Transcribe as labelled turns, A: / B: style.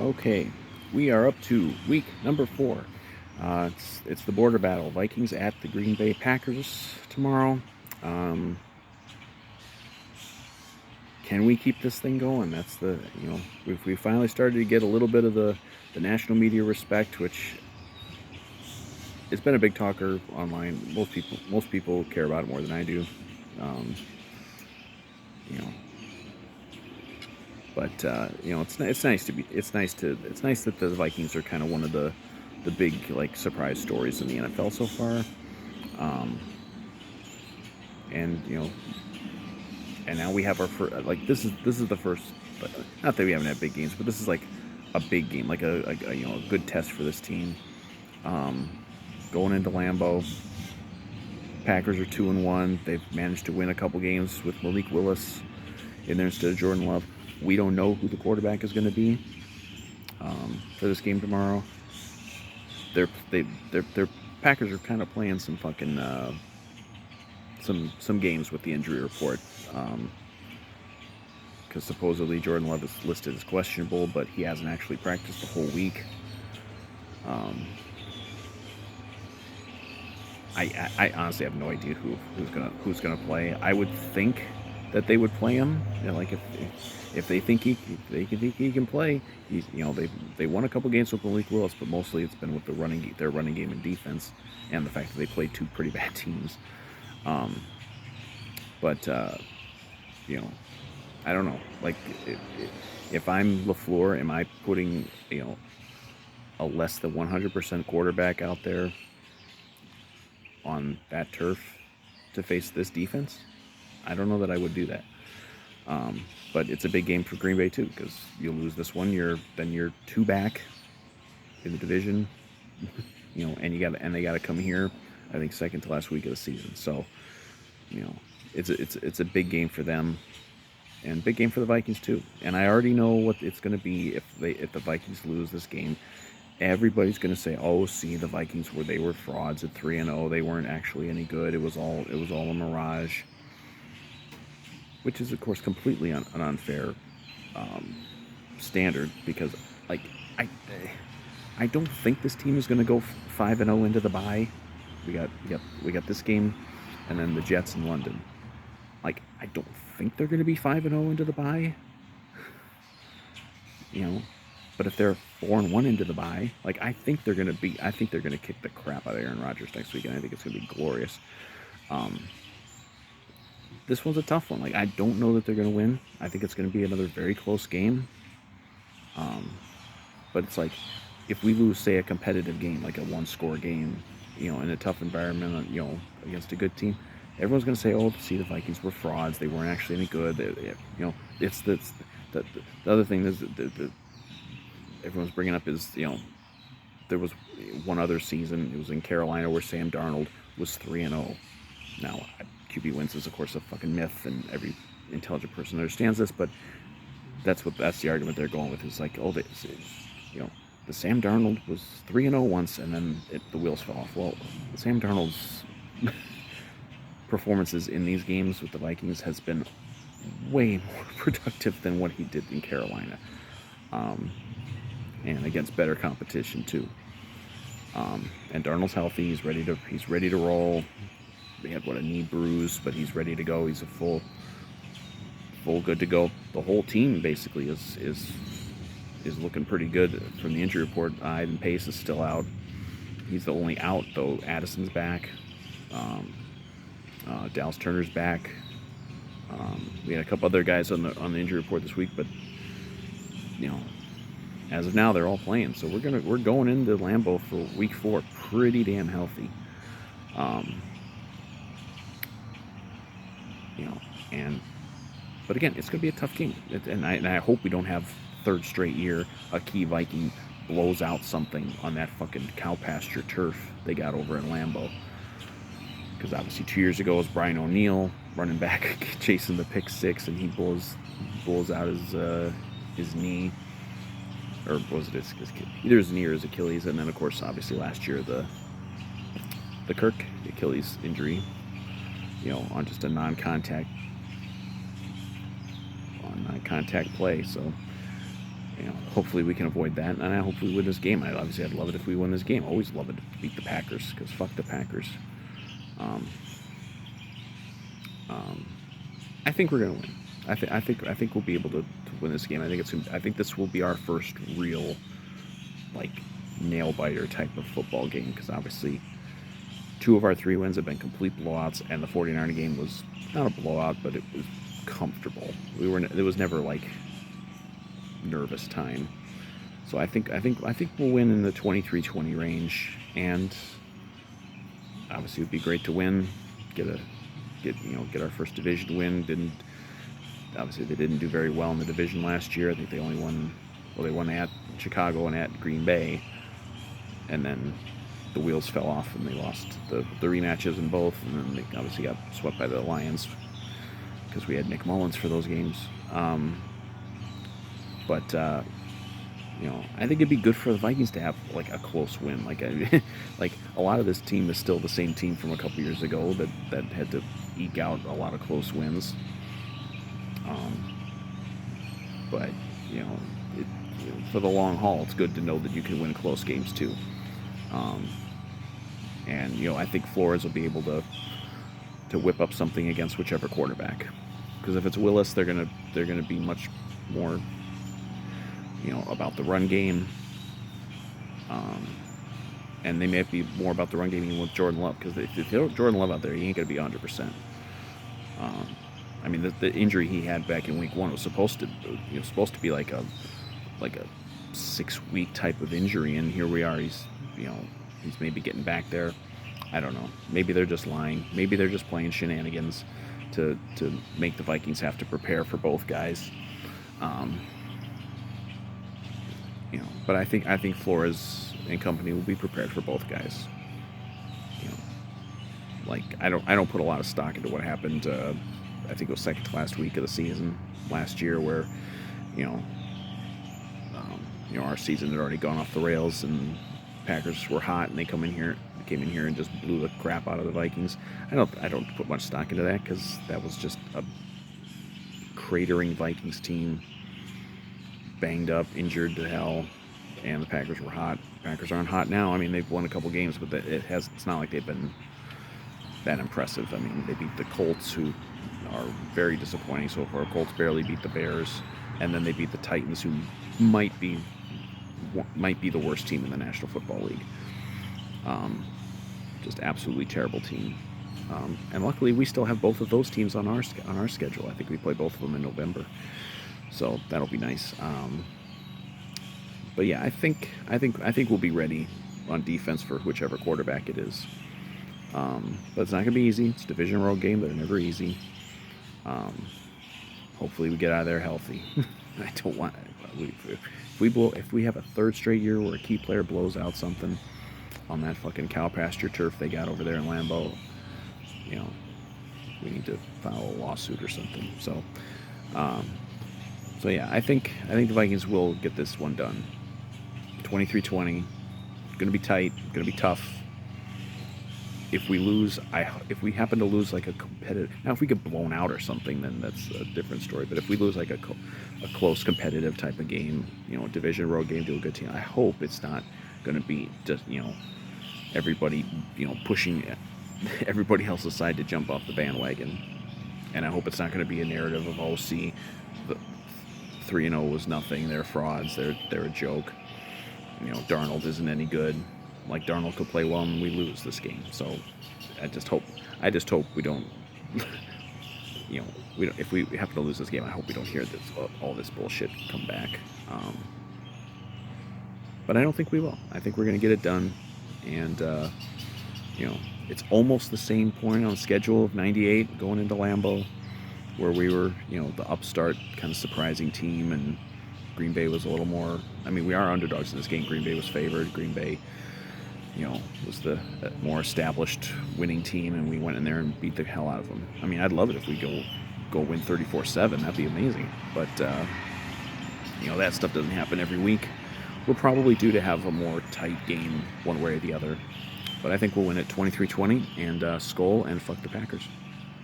A: Okay, we are up to week number 4. It's the border battle. Vikings at the Green Bay Packers tomorrow. Um, can we keep this thing going? That's we finally started to get a little bit of the national media respect, which it's been a big talker online. Most people care about it more than I do. Um, you know, but it's nice to be it's nice that the Vikings are kind of one of the big like surprise stories in the NFL so far. Um, and and now we have our first, like this is the first, not that we haven't had big games, but this is like a big game, like a good test for this team. Um, Going into Lambeau, Packers are 2-1. They've managed to win a couple games with Malik Willis in there instead of Jordan Love. We don't know who the quarterback is going to be for this game tomorrow. Their Packers are kind of playing some fucking some games with the injury report. Because supposedly Jordan Love is listed as questionable, but he hasn't actually practiced the whole week. I honestly have no idea who's gonna play. I would think that they would play him. Like if they think he can play. They won a couple games with Malik Willis, but mostly it's been with their running game and defense, and the fact that they played two pretty bad teams. Um, but I don't know. Like if I'm LaFleur, am I putting a less than 100% quarterback out there on that turf to face this defense? I don't know that I would do that. But it's a big game for Green Bay too, because you lose this one, then you're two back in the division, and they got to come here. I think second to last week of the season. So it's a big game for them, and big game for the Vikings too. And I already know what it's going to be if the Vikings lose this game. Everybody's going to say, "Oh, see, the Vikings they were frauds at 3-0. They weren't actually any good. It was all a mirage," which is of course completely an unfair standard, because like I I don't think this team is going to go 5-0 into the bye. We got this game, and then the Jets in London. Like I don't think they're going to be 5-0 into the bye. But if they're 4-1 into the bye, like I think they're gonna kick the crap out of Aaron Rodgers next week, and I think it's gonna be glorious. This one's a tough one. Like I don't know that they're gonna win. I think it's gonna be another very close game. But it's like if we lose, say, a competitive game, like a one-score game, in a tough environment, against a good team, everyone's gonna say, "Oh, see, the Vikings were frauds. They weren't actually any good." It's the other thing is the everyone's bringing up is there was one other season. It was in Carolina where Sam Darnold was 3-0. Now QB wins is of course a fucking myth, and every intelligent person understands this. But that's the argument they're going with. Is like, oh, the Sam Darnold was 3-0 once, and then the wheels fell off. Well, Sam Darnold's performances in these games with the Vikings has been way more productive than what he did in Carolina. And against better competition too. And Darnold's healthy. He's ready to roll. He had a knee bruise, but he's ready to go. He's a full good to go. The whole team basically is looking pretty good from the injury report. Ivan Pace is still out. He's the only out though. Addison's back. Dallas Turner's back. We had a couple other guys on the injury report this week, but as of now, they're all playing. So we're going into Lambeau for week 4 pretty damn healthy. But again, it's going to be a tough game, and I hope we don't have third straight year a key Viking blows out something on that fucking cow pasture turf they got over in Lambeau. Because obviously 2 years ago it was Brian O'Neill running back chasing the pick six, and he blows out his knee. Or was it either his knee or his Achilles? And then, of course, obviously last year the Kirk Achilles injury, on just a non-contact play. So hopefully we can avoid that, and I hope we win this game. I'd love it if we win this game. Always love it to beat the Packers, because fuck the Packers. Um, um, I think we're gonna win. I think we'll be able to win this game. I think this will be our first real, like, nail biter type of football game, because obviously 2 of our 3 wins have been complete blowouts, and the 49er game was not a blowout, but it was comfortable. It was never like nervous time. So I think we'll win in the 23-20 range, and obviously it would be great to win, get our first division win. Obviously they didn't do very well in the division last year. I think they won at Chicago and at Green Bay, and then the wheels fell off and they lost the rematches in both, and then they obviously got swept by the Lions because we had Nick Mullins for those games. But I think it'd be good for the Vikings to have like a close win. Like like a lot of this team is still the same team from a couple years ago that had to eke out a lot of close wins. But for the long haul, it's good to know that you can win close games too. And I think Flores will be able to whip up something against whichever quarterback. Because if it's Willis, they're gonna be much more about the run game. And they may be more about the run game even with Jordan Love, because if you have Jordan Love out there, he ain't gonna be 100%. I mean, the injury he had back in week 1 was supposed to be like a 6-week type of injury, and here we are. He's maybe getting back there. I don't know. Maybe they're just lying. Maybe they're just playing shenanigans to make the Vikings have to prepare for both guys. But I think Flores and company will be prepared for both guys. Like I don't put a lot of stock into what happened. I think it was second to last week of the season last year, where our season had already gone off the rails, and Packers were hot, and they came in here and just blew the crap out of the Vikings. I don't put much stock into that, because that was just a cratering Vikings team, banged up, injured to hell, and the Packers were hot. Packers aren't hot now. I mean, they've won a couple games, but it's not like they've been that impressive. I mean, they beat the Colts, who are very disappointing so far. Colts barely beat the Bears, and then they beat the Titans, who might be the worst team in the National Football League. Just absolutely terrible team. And luckily, we still have both of those teams on our schedule. I think we play both of them in November, so that'll be nice. But yeah, I think we'll be ready on defense for whichever quarterback it is. But it's not gonna be easy. It's a division road game. They're never easy. Hopefully, we get out of there healthy. I don't want. If we have a third straight year where a key player blows out something on that fucking cow pasture turf they got over there in Lambeau, we need to file a lawsuit or something. So yeah, I think the Vikings will get this one done. 23-20. Gonna be tight. Gonna be tough. If we lose, if we happen to lose like a competitive, now if we get blown out or something, then that's a different story. But if we lose like a close competitive type of game, a division road game to a good team, I hope it's not going to be just everybody pushing everybody else aside to jump off the bandwagon. And I hope it's not going to be a narrative of, oh, see, the 3-0 was nothing, they're frauds, they're a joke. Darnold isn't any good. Like, Darnold could play well and we lose this game. So I just hope we don't if we happen to lose this game, I hope we don't hear all this bullshit come back. But I don't think we will. I think we're going to get it done. And it's almost the same point on the schedule of 98 going into Lambeau, where we were the upstart kind of surprising team, and Green Bay was a little more. I mean, we are underdogs in this game. Green Bay was favored. Green Bay was the more established winning team, and we went in there and beat the hell out of them. I mean, I'd love it if we go win 34-7. That'd be amazing. But that stuff doesn't happen every week. We're probably due to have a more tight game one way or the other. But I think we'll win it 23-20 and skull and fuck the Packers.